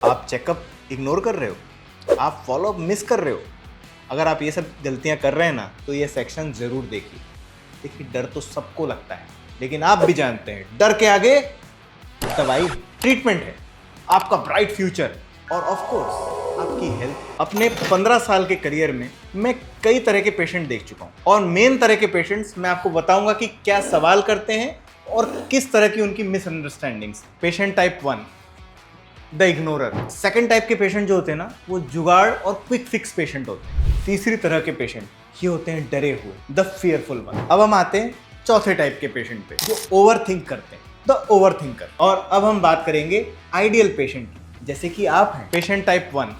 आप checkup ignore कर रहे हो, आप फॉलोअप मिस कर रहे हो। अगर आप ये सब गलतियां कर रहे हैं ना, तो ये सेक्शन ज़रूर देखिए। देखिए, डर तो सबको लगता है, लेकिन आप भी जानते हैं डर के आगे दवाई ट्रीटमेंट है, आपका ब्राइट फ्यूचर और ऑफ कोर्स आपकी हेल्थ। अपने 15 साल के करियर में मैं कई तरह के पेशेंट देख चुका हूँ और मेन तरह के पेशेंट्स मैं आपको बताऊंगा कि क्या सवाल करते हैं और किस तरह की उनकी misunderstandings. Patient type 1, the ignorer. Second type के पेशेंट जो होते हैं ना, वो जुगाड़ और क्विक फिक्स पेशेंट होते हैं। तीसरी तरह के पेशेंट ये होते हैं डरे हुए, द फियरफुल वन। अब हम आते हैं चौथे टाइप के पेशेंट पे, जो ओवर थिंक करते हैं, द ओवर थिंकर। और अब हम बात करेंगे आइडियल पेशेंट की, जैसे कि आप हैं। Patient type 1,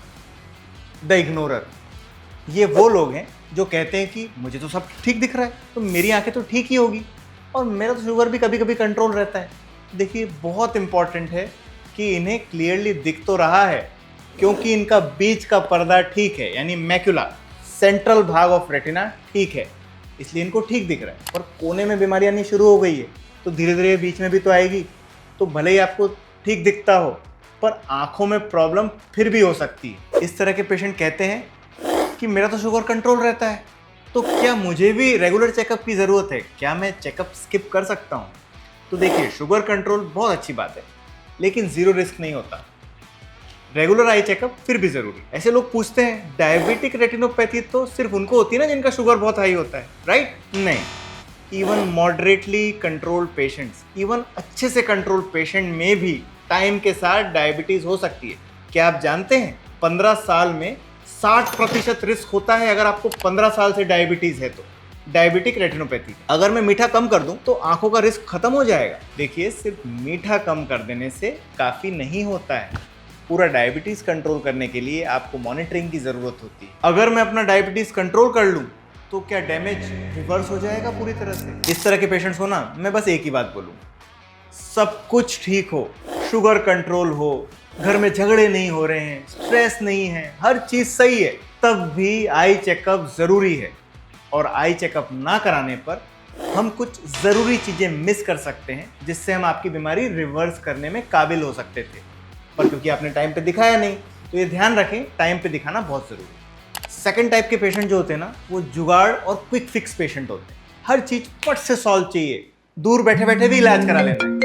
the ignorer. ये वो लोग हैं जो कहते हैं कि मुझे तो सब ठीक दिख रहा है, तो मेरी आंखें तो ठीक ही होगी और मेरा तो शुगर भी कभी कभी कंट्रोल रहता है। देखिए, बहुत इंपॉर्टेंट है कि इन्हें क्लियरली दिख तो रहा है, क्योंकि इनका बीच का पर्दा ठीक है, यानी मैक्युला, सेंट्रल भाग ऑफ रेटिना ठीक है, इसलिए इनको ठीक दिख रहा है। और कोने में बीमारी आनी शुरू हो गई है, तो धीरे धीरे बीच में भी तो आएगी। तो भले ही आपको ठीक दिखता हो, पर आंखों में प्रॉब्लम फिर भी हो सकती है। इस तरह के पेशेंट कहते हैं कि मेरा तो शुगर कंट्रोल रहता है, तो क्या मुझे भी रेगुलर चेकअप की ज़रूरत है? क्या मैं चेकअप स्किप कर सकता हूँ? तो देखिए, शुगर कंट्रोल बहुत अच्छी बात है, लेकिन ज़ीरो रिस्क नहीं होता। रेगुलर आई चेकअप फिर भी ज़रूरी। ऐसे लोग पूछते हैं, डायबिटिक रेटिनोपैथी तो सिर्फ उनको होती है ना जिनका शुगर बहुत हाई होता है, राइट? नहीं, even moderately controlled patients, even अच्छे से कंट्रोल्ड पेशेंट में भी टाइम के साथ डायबिटीज़ हो सकती है। क्या आप जानते हैं, 15 साल में 60% रिस्क होता है अगर आपको 15 साल से डायबिटीज़ है तो, डायबिटिक रेटिनोपैथी। अगर मैं मीठा कम कर दूं तो आंखों का रिस्क खत्म हो जाएगा। देखिए, सिर्फ मीठा कम कर देने से काफ़ी नहीं होता है। पूरा डायबिटीज़ कंट्रोल करने के लिए आपको मॉनिटरिंग की ज़रूरत होती है। अगर मैं अपना डायबिटीज़ कंट्रोल कर लूँ तो क्या डैमेज रिवर्स हो जाएगा पूरी तरह से? इस तरह के पेशेंट्स हो ना, मैं बस एक ही बात बोलूँ, सब कुछ ठीक हो, शुगर कंट्रोल हो, घर में झगड़े नहीं हो रहे हैं, स्ट्रेस नहीं है, हर चीज़ सही है, तब भी आई चेकअप ज़रूरी है। और आई चेकअप ना कराने पर हम कुछ ज़रूरी चीज़ें मिस कर सकते हैं, जिससे हम आपकी बीमारी रिवर्स करने में काबिल हो सकते थे, पर क्योंकि आपने टाइम पे दिखाया नहीं, तो ये ध्यान रखें, टाइम पे दिखाना बहुत ज़रूरी है। सेकंड टाइप के पेशेंट जो होते हैं ना, वो जुगाड़ और क्विक फिक्स पेशेंट होते हैं। हर चीज़ फट से सॉल्व चाहिए, दूर बैठे बैठे भी इलाज करा लेना है।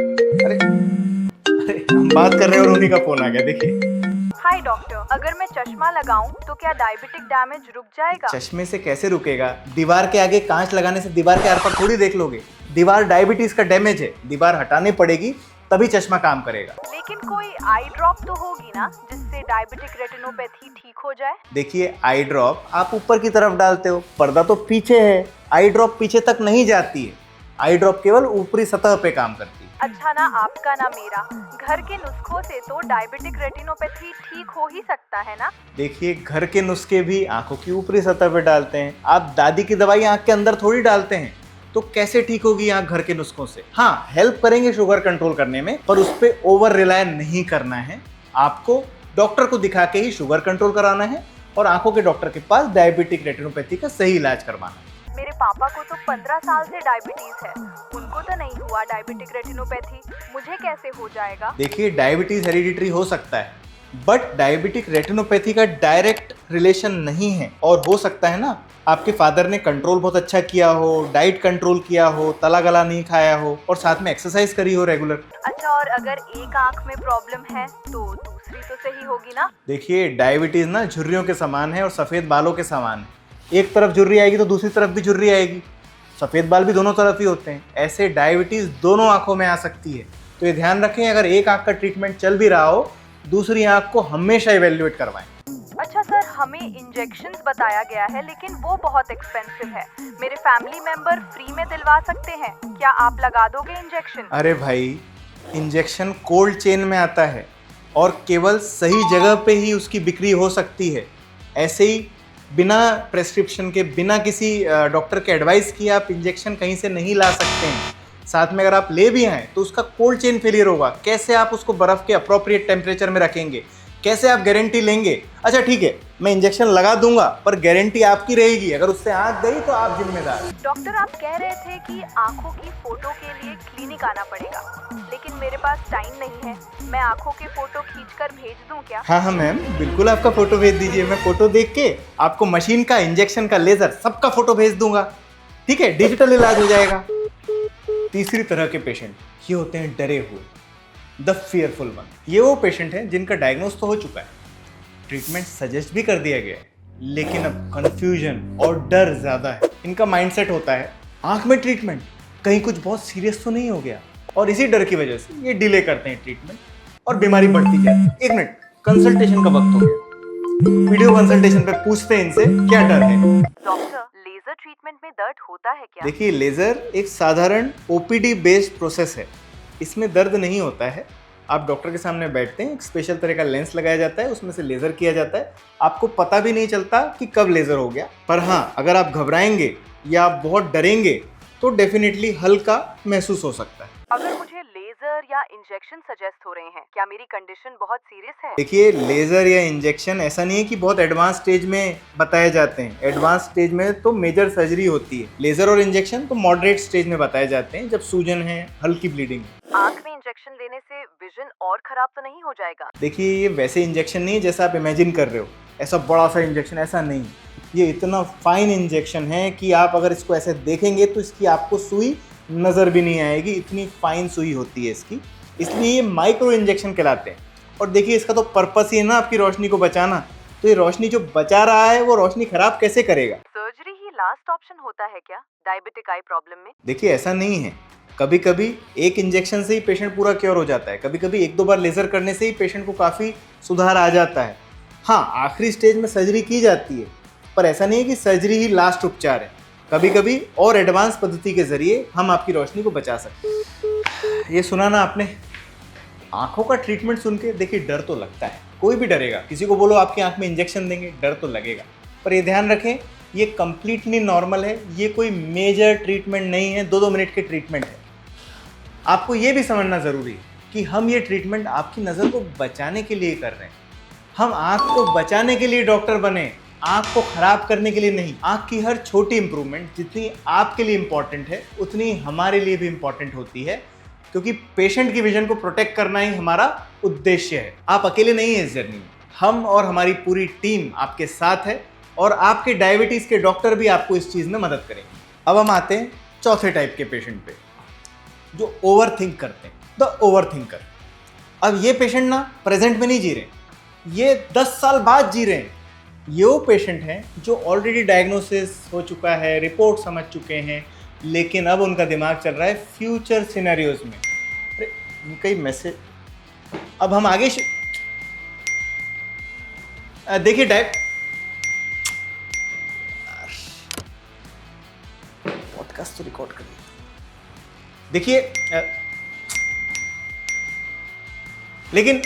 अरे हम बात कर रहे हैं और उन्हीं का फोन आ गया। देखिए, हाय डॉक्टर, अगर मैं चश्मा लगाऊं तो क्या डायबिटिक डैमेज रुक जाएगा? चश्मे से कैसे रुकेगा? दीवार के आगे कांच लगाने से दीवार के आर पार थोड़ी देख लोगे। दीवार डायबिटीज का डैमेज है, दीवार हटानी पड़ेगी, तभी चश्मा काम करेगा। लेकिन कोई आई ड्रॉप तो होगी ना, जिससे डायबिटिक रेटिनोपैथी ठीक हो जाए? देखिए, आई ड्रॉप आप ऊपर की तरफ डालते हो, पर्दा तो पीछे है, आई ड्रॉप पीछे तक नहीं जाती है। आई ड्रॉप केवल ऊपरी सतह पे काम करती है। अच्छा, ना आपका ना मेरा, घर के नुस्खों से तो डायबिटिक रेटिनोपैथी ठीक हो ही सकता है ना? देखिए, घर के नुस्खे भी आंखों की ऊपरी सतह पे डालते हैं। आप दादी की दवाई आंख के अंदर थोड़ी डालते हैं, तो कैसे ठीक होगी आंख घर के नुस्खों से? हाँ, हेल्प करेंगे शुगर कंट्रोल करने में, पर उस पर ओवर रिलाय नहीं करना है। आपको डॉक्टर को दिखा के ही शुगर कंट्रोल कराना है और आंखों के डॉक्टर के पास डायबिटिक रेटिनोपैथी का सही इलाज करवाना है। मेरे पापा को तो 15 साल से डायबिटीज है, उनको तो नहीं हुआ डायबिटिक रेटिनोपैथी, मुझे कैसे हो जाएगा? देखिए, डायबिटीज हेरिडिटरी हो सकता है, बट डायबिटिक रेटिनोपैथी का डायरेक्ट रिलेशन नहीं है। और हो सकता है ना, आपके फादर ने कंट्रोल बहुत अच्छा किया हो, डाइट कंट्रोल किया हो, तला गला नहीं खाया हो और साथ में एक्सरसाइज करी हो रेगुलर। अच्छा, और अगर एक आंख में प्रॉब्लम है तो दूसरी तो सही होगी ना? देखिए, डायबिटीज ना झुर्रियों के समान है और सफ़ेद बालों के समान है। एक तरफ झुर्री आएगी तो दूसरी तरफ भी झुर्री आएगी। सफ़ेद बाल भी दोनों तरफ ही होते हैं। ऐसे डायबिटीज़ दोनों आंखों में आ सकती है, तो ये ध्यान रखें, अगर एक आंख का ट्रीटमेंट चल भी रहा हो, दूसरी आंख को हमेशा इवेल्युएट करवाएं। अच्छा सर, हमें इंजेक्शंस बताया गया है, लेकिन वो बहुत एक्सपेंसिव है। मेरे फैमिली मेंबर फ्री में दिलवा सकते हैं, क्या आप लगा दोगे इंजेक्शन? अरे भाई, इंजेक्शन कोल्ड चेन में आता है और केवल सही जगह पे ही उसकी बिक्री हो सकती है। ऐसे ही बिना प्रेस्क्रिप्शन के, बिना किसी डॉक्टर के एडवाइस किए आप इंजेक्शन कहीं से नहीं ला सकते हैं। साथ में अगर आप ले भी आएँ तो उसका कोल्ड चेन फेलियर होगा। कैसे आप उसको बर्फ़ के अप्रोप्रिएट टेम्परेचर में रखेंगे? कैसे आप गारंटी लेंगे? अच्छा ठीक है, मैं इंजेक्शन लगा दूंगा पर गारंटी आपकी रहेगी, अगर उससे आंख गई तो आप जिम्मेदार। डॉक्टर आप कह रहे थे कि आंखों की फोटो के लिए क्लिनिक आना पड़ेगा, लेकिन मेरे पास टाइम नहीं है। मैं आंखों के फोटो खींचकर भेज दूं क्या? हाँ मैम, बिल्कुल आपका फोटो भेज दीजिए। मैं फोटो देख के आपको मशीन का, इंजेक्शन का, लेजर सबका फोटो भेज दूंगा। ठीक है, डिजिटल इलाज हो जाएगा। तीसरी तरह के पेशेंट ये होते हैं डरे हुए, द फियरफुल वन। ये वो पेशेंट हैं जिनका डायग्नोस तो हो चुका है, ट्रीटमेंट सजेस्ट भी कर दिया गया है, लेकिन अब कंफ्यूजन और डर ज्यादा है। इनका माइंडसेट होता है आंख में ट्रीटमेंट, कहीं कुछ बहुत सीरियस तो नहीं हो गया, और इसी डर की वजह से ये डिले करते हैं ट्रीटमेंट और बीमारी बढ़ती जाती है। एक मिनट, कंसल्टेशन का वक्त हो गया। वीडियो कंसल्टेशन पे पूछते हैं इनसे क्या डर है। डॉक्टर लेजर ट्रीटमेंट में दर्द होता है क्या? देखिए, लेजर एक साधारण ओपीडी बेस्ड प्रोसेस है, इसमें दर्द नहीं होता है। आप डॉक्टर के सामने बैठते हैं, एक स्पेशल तरह का लेंस लगाया जाता है, उसमें से लेजर किया जाता है, आपको पता भी नहीं चलता कि कब लेजर हो गया। पर हाँ, अगर आप घबराएंगे या आप बहुत डरेंगे तो डेफिनेटली हल्का महसूस हो सकता है। अगर मुझे लेजर या इंजेक्शन सजेस्ट हो रहे हैं, क्या मेरी कंडीशन बहुत सीरियस है? देखिए, लेजर या इंजेक्शन ऐसा नहीं है कि बहुत एडवांस स्टेज में बताए जाते हैं। एडवांस स्टेज में तो मेजर सर्जरी होती है। लेजर और इंजेक्शन तो मॉडरेट स्टेज में बताए जाते हैं, जब सूजन है, हल्की ब्लीडिंग है। आंख में इंजेक्शन लेने से विजन और खराब तो नहीं हो जाएगा? देखिए, ये वैसे इंजेक्शन नहीं है जैसा आप इमेजिन कर रहे हो, ऐसा बड़ा सा इंजेक्शन ऐसा नहीं। ये इतना फाइन इंजेक्शन है कि आप अगर इसको ऐसे देखेंगे तो इसकी आपको सुई नज़र भी नहीं आएगी, इतनी फाइन सुई होती है इसकी, इसलिए ये माइक्रो इंजेक्शन कहलाते हैं। और देखिए, इसका तो पर्पस ही है ना आपकी रोशनी को बचाना, तो ये रोशनी जो बचा रहा है वो रोशनी खराब कैसे करेगा? सर्जरी ही लास्ट ऑप्शन होता है क्या डायबिटिक आई प्रॉब्लम में? देखिए, ऐसा नहीं है। कभी कभी एक इंजेक्शन से ही पेशेंट पूरा क्योर हो जाता है, कभी कभी एक दो बार लेजर करने से ही पेशेंट को काफ़ी सुधार आ जाता है। हाँ, आखिरी स्टेज में सर्जरी की जाती है, पर ऐसा नहीं है कि सर्जरी ही लास्ट उपचार है। कभी कभी और एडवांस पद्धति के जरिए हम आपकी रोशनी को बचा सकते हैं। ये सुना ना आपने, आंखों का ट्रीटमेंट सुन के देखिए डर तो लगता है, कोई भी डरेगा। किसी को बोलो आपकी आंख में इंजेक्शन देंगे, डर तो लगेगा, पर ये ध्यान रखें ये कंप्लीटली नॉर्मल है। ये कोई मेजर ट्रीटमेंट नहीं है, 2-2 मिनट के ट्रीटमेंट है। आपको ये भी समझना ज़रूरी है कि हम ये ट्रीटमेंट आपकी नज़र को बचाने के लिए कर रहे हैं। हम आँख को बचाने के लिए डॉक्टर बने, आँख को ख़राब करने के लिए नहीं। आँख की हर छोटी इंप्रूवमेंट जितनी आपके लिए इम्पॉर्टेंट है, उतनी हमारे लिए भी इम्पॉर्टेंट होती है, क्योंकि पेशेंट की विजन को प्रोटेक्ट करना ही हमारा उद्देश्य है। आप अकेले नहीं हैं इस जर्नी में, हम और हमारी पूरी टीम आपके साथ है, और आपके डायबिटीज़ के डॉक्टर भी आपको इस चीज़ में मदद करेंगे। अब हम आते हैं चौथे टाइप के पेशेंट पे, जो ओवर थिंक करते हैं, द ओवर थिंकर। अब ये पेशेंट ना प्रेजेंट में नहीं जी रहे, ये 10 साल बाद जी रहे हैं। ये वो पेशेंट हैं जो ऑलरेडी डायग्नोसिस हो चुका है, रिपोर्ट समझ चुके हैं, लेकिन अब उनका दिमाग चल रहा है फ्यूचर सिनेरियोज में। अरे उनका ही मैसेज, अब हम आगे देखिए पॉडकास्ट तो रिकॉर्ड करिए। देखिए, लेकिन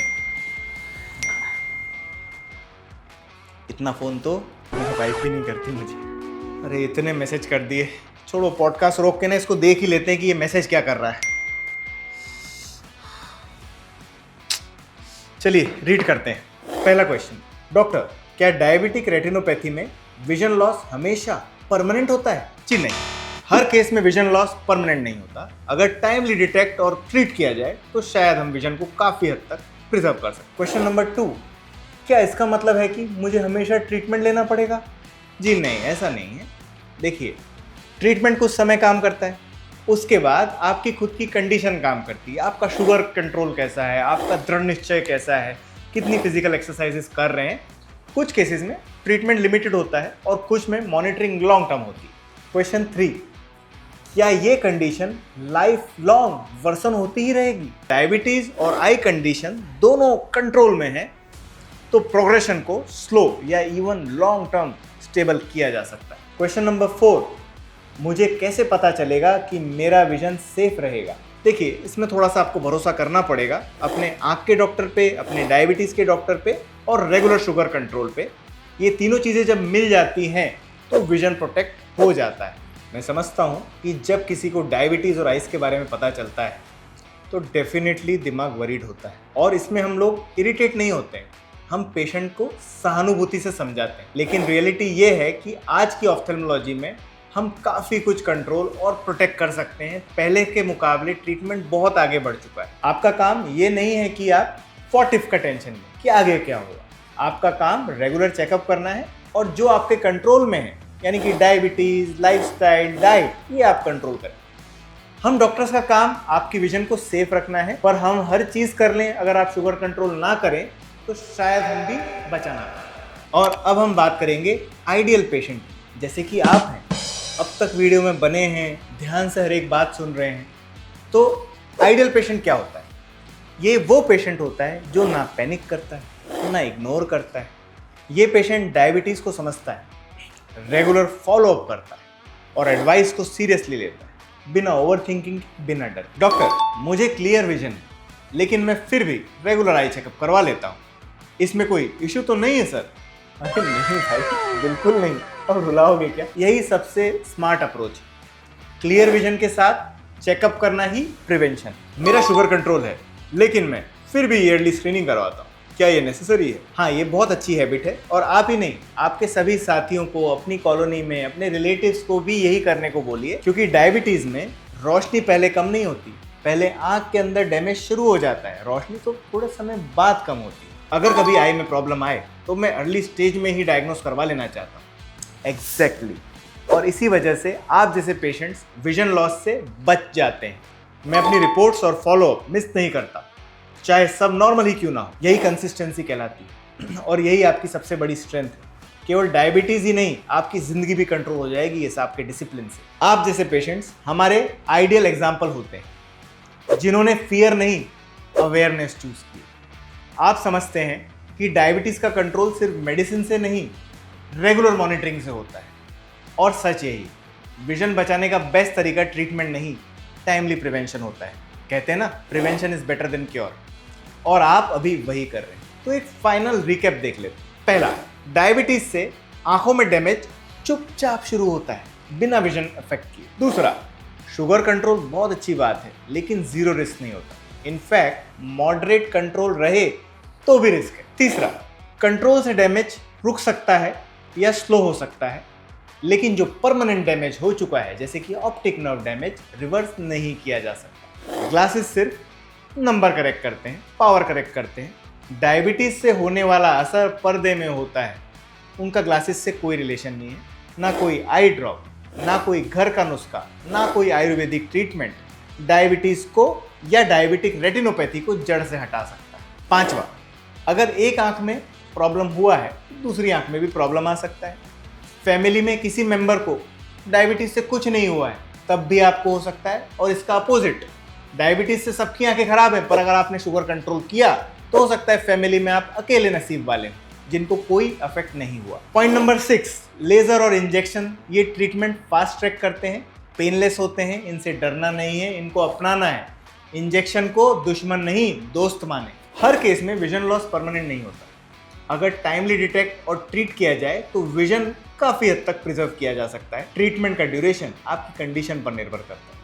इतना फ़ोन तो मेरी वाइफ भी नहीं करती मुझे। अरे इतने मैसेज कर दिए, छोड़ो, पॉडकास्ट रोक के ना इसको देख ही लेते हैं कि ये मैसेज क्या कर रहा है। चलिए रीड करते हैं। पहला क्वेश्चन, डॉक्टर क्या डायबिटिक रेटिनोपैथी में विजन लॉस हमेशा परमानेंट होता है? जी नहीं, हर केस में विजन लॉस परमानेंट नहीं होता। अगर टाइमली डिटेक्ट और ट्रीट किया जाए तो शायद हम विजन को काफ़ी हद तक प्रिजर्व कर सकते। क्वेश्चन नंबर 2, क्या इसका मतलब है कि मुझे हमेशा ट्रीटमेंट लेना पड़ेगा? जी नहीं, ऐसा नहीं है। देखिए, ट्रीटमेंट कुछ समय काम करता है, उसके बाद आपकी खुद की कंडीशन काम करती है। आपका शुगर कंट्रोल कैसा है, आपका दृढ़ निश्चय कैसा है, कितनी फिजिकल एक्सरसाइजेस कर रहे हैं। कुछ केसेस में ट्रीटमेंट लिमिटेड होता है और कुछ में मॉनिटरिंग लॉन्ग टर्म होती है। क्वेश्चन 3, क्या ये कंडीशन लाइफ लॉन्ग वर्सन होती ही रहेगी? डायबिटीज और आई कंडीशन दोनों कंट्रोल में है तो प्रोग्रेशन को स्लो या इवन लॉन्ग टर्म स्टेबल किया जा सकता है। क्वेश्चन नंबर 4, मुझे कैसे पता चलेगा कि मेरा विजन सेफ रहेगा? देखिए, इसमें थोड़ा सा आपको भरोसा करना पड़ेगा अपने आँख के डॉक्टर पे, अपने डायबिटीज़ के डॉक्टर पे और रेगुलर शुगर कंट्रोल पे। ये तीनों चीज़ें जब मिल जाती हैं तो विजन प्रोटेक्ट हो जाता है। मैं समझता हूँ कि जब किसी को डायबिटीज़ और आइस के बारे में पता चलता है तो डेफिनेटली दिमाग वरीड होता है, और इसमें हम लोग इरिटेट नहीं होते हैं, हम पेशेंट को सहानुभूति से समझाते हैं, लेकिन रियलिटी ये है कि आज की ऑफ्थेल्मोलॉजी में हम काफ़ी कुछ कंट्रोल और प्रोटेक्ट कर सकते हैं। पहले के मुकाबले ट्रीटमेंट बहुत आगे बढ़ चुका है। आपका काम ये नहीं है कि आप 40 का टेंशन लें कि आगे क्या होगा। आपका काम रेगुलर चेकअप करना है और जो आपके कंट्रोल में है, यानी कि डायबिटीज़, लाइफस्टाइल, डाइट, ये आप कंट्रोल करें। हम डॉक्टर्स का काम आपकी विजन को सेफ रखना है, पर हम हर चीज़ कर लें, अगर आप शुगर कंट्रोल ना करें तो शायद हम भी बचा ना पाएं। और अब हम बात करेंगे आइडियल पेशेंट की, जैसे कि आप हैं, अब तक वीडियो में बने हैं, ध्यान से हर एक बात सुन रहे हैं। तो आइडियल पेशेंट क्या होता है? ये वो पेशेंट होता है जो ना पैनिक करता है, ना इग्नोर करता है। ये पेशेंट डायबिटीज़ को समझता है, रेगुलर फॉलोअप करता है और एडवाइस को सीरियसली लेता है, बिना ओवर थिंकिंग, बिना डर। डॉक्टर, मुझे क्लियर विजन है, लेकिन मैं फिर भी रेगुलर आई चेकअप करवा लेता हूँ, इसमें कोई इशू तो नहीं है सर? अरे नहीं भाई, बिल्कुल नहीं। और रुलाओगे क्या? यही सबसे स्मार्ट अप्रोच है। क्लियर विजन के साथ चेकअप करना ही प्रिवेंशन। मेरा शुगर कंट्रोल है, लेकिन मैं फिर भी ईयरली स्क्रीनिंग करवाता हूँ। क्या ये नेसेसरी है? हाँ, ये बहुत अच्छी हैबिट है और आप ही नहीं, आपके सभी साथियों को, अपनी कॉलोनी में, अपने रिलेटिव्स को भी यही करने को बोलिए, क्योंकि डायबिटीज़ में रोशनी पहले कम नहीं होती, पहले आँख के अंदर डैमेज शुरू हो जाता है, रोशनी तो थोड़े समय बाद कम होती है। अगर कभी आई में प्रॉब्लम आए तो मैं अर्ली स्टेज में ही डायग्नोस करवा लेना चाहता हूँ। एग्जैक्टली। और इसी वजह से आप जैसे पेशेंट्स विजन लॉस से बच जाते हैं। मैं अपनी रिपोर्ट्स और फॉलोअप मिस नहीं करता, चाहे सब नॉर्मल ही क्यों ना हो। यही कंसिस्टेंसी कहलाती है और यही आपकी सबसे बड़ी स्ट्रेंथ है। केवल डायबिटीज़ ही नहीं, आपकी ज़िंदगी भी कंट्रोल हो जाएगी इस आपके डिसिप्लिन से। आप जैसे पेशेंट्स हमारे आइडियल एग्जाम्पल होते हैं, जिन्होंने फियर नहीं, अवेयरनेस चूज़ की। आप समझते हैं कि डायबिटीज़ का कंट्रोल सिर्फ मेडिसिन से नहीं, रेगुलर मॉनिटरिंग से होता है। और सच यही, विजन बचाने का बेस्ट तरीका ट्रीटमेंट नहीं, टाइमली प्रिवेंशन होता है। कहते हैं ना, prevention is better than cure, और आप अभी वही कर रहे हैं। तो एक फाइनल रिकैप देख लेते हैं। पहला, डायबिटीज़ से आंखों में डैमेज चुपचाप शुरू होता है, बिना विजन इफेक्ट किए। दूसरा, शुगर कंट्रोल बहुत अच्छी बात है, लेकिन जीरो रिस्क नहीं होता। इनफैक्ट मॉडरेट कंट्रोल रहे तो भी रिस्क है। तीसरा, कंट्रोल से डैमेज रुक सकता है या स्लो हो सकता है, लेकिन जो परमानेंट डैमेज हो चुका है, जैसे कि ऑप्टिक नर्व डैमेज, रिवर्स नहीं किया जा सकता। ग्लासेस सिर्फ नंबर करेक्ट करते हैं, पावर करेक्ट करते हैं। डायबिटीज से होने वाला असर पर्दे में होता है, उनका ग्लासेस से कोई रिलेशन नहीं है। ना कोई आई ड्रॉप, ना कोई घर का नुस्खा, ना कोई आयुर्वेदिक ट्रीटमेंट डायबिटीज को या डायबिटिक रेटिनोपैथी को जड़ से हटा सकता है। पांचवा, अगर एक आंख में प्रॉब्लम हुआ है तो दूसरी आंख में भी प्रॉब्लम आ सकता है। फैमिली में किसी मेंबर को डायबिटीज से कुछ नहीं हुआ है, तब भी आपको हो सकता है। और इसका अपोजिट, डायबिटीज से सबकी आंखें खराब है, पर अगर आपने शुगर कंट्रोल किया तो हो सकता है फैमिली में आप अकेले नसीब वाले हैं जिनको कोई अफेक्ट नहीं हुआ। पॉइंट नंबर 6, लेजर और इंजेक्शन, ये ट्रीटमेंट फास्ट ट्रैक करते हैं, पेनलेस होते हैं, इनसे डरना नहीं है, इनको अपनाना है। इंजेक्शन को दुश्मन नहीं, दोस्त माने। हर केस में विजन लॉस परमानेंट नहीं होता। अगर टाइमली डिटेक्ट और ट्रीट किया जाए तो विजन काफ़ी हद तक प्रिजर्व किया जा सकता है। ट्रीटमेंट का ड्यूरेशन आपकी कंडीशन पर निर्भर करता है।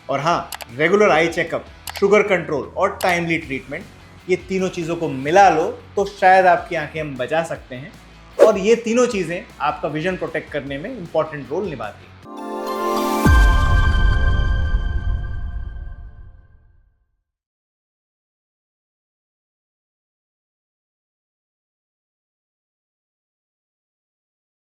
और हाँ, regular eye checkup, sugar control और टाइमली ट्रीटमेंट, ये तीनों चीज़ों को मिला लो तो शायद आपकी आंखें हम बचा सकते हैं। और ये तीनों चीज़ें आपका विजन प्रोटेक्ट करने में इंपॉर्टेंट रोल निभाती हैं।